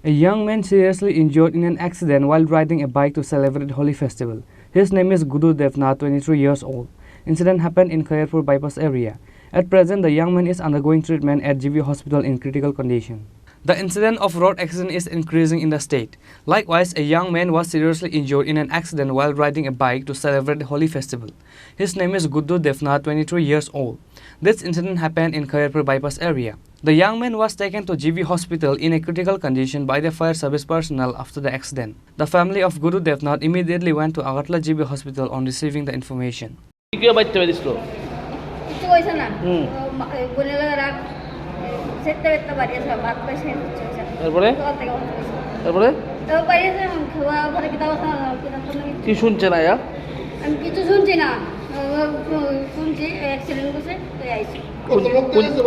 A young man seriously injured in an accident while riding a bike to celebrate Holi festival. His name is Guru Devnath, 23 years old. Incident happened in Khairpur bypass area. At present, the young man is undergoing treatment at GB hospital in critical condition. The incident of road accident is increasing in the state. Likewise, a young man was seriously injured in an accident while riding a bike to celebrate the Holi festival. His name is Guru Devnath, 23 years old. This incident happened in Khairpur bypass area. The young man was taken to GB hospital in a critical condition by the fire service personnel after the accident. The family of Guru Devnath immediately went to Agartala GB hospital on receiving the information.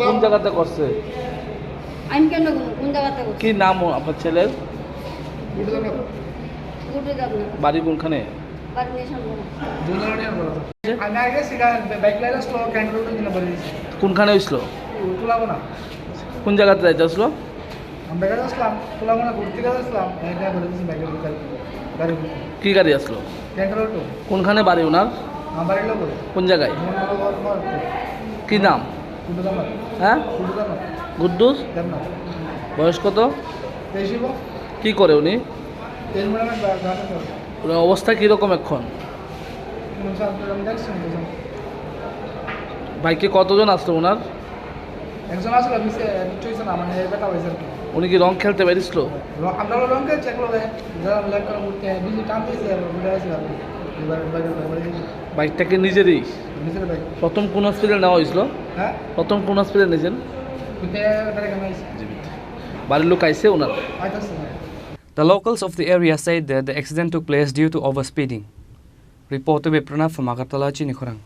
কোন জায়গাতে করছে আমি কেন কোন জায়গাতে করছি কি নাম আপনার ছেলের বাড়ি কোনখানে বাড়ি সামনে আমি আগে বাইক লাইসেন্স তো ক্যান্টার রোডে দিনা বলে দিয়েছি কোনখানে হইছিল তুলাবো না কোন জায়গাতে যাইতে আসলো আমরা কাছে আসলাম তুলাবো না ঘুরতে গেছে আসলাম এটা বলে দিয়েছি বাইকের গাড়ি কি গাড়ি আসলো ক্যান্টার রোড কোনখানে বাড়ি ওনার আমার বাড়ির লোক কোন জায়গায় কি নাম হ্যাঁ গুড্ডুস বয়স কত কি করে উনি ওনার অবস্থা কীরকম এখন বাইকে কতজন আসলো ওনার একজন আসলো মানে বেটা হয়েছে উনি কি রং খেলতে পেরেছিল আমরা রং খেলছি একলো ঘুরতে বিজি টান দিয়েছি বাইকটা কি নিজেরই প্রথম কোন হসপিটাল নেওয়া হয়েছিল প্রথম কোন হসপিটাল নিয়েছেন বাড়ির লোক আইসে ওনার The locals of the area said that the accident took place due to overspeeding. Reported by Pranav from Agartala, Chini, Khorang.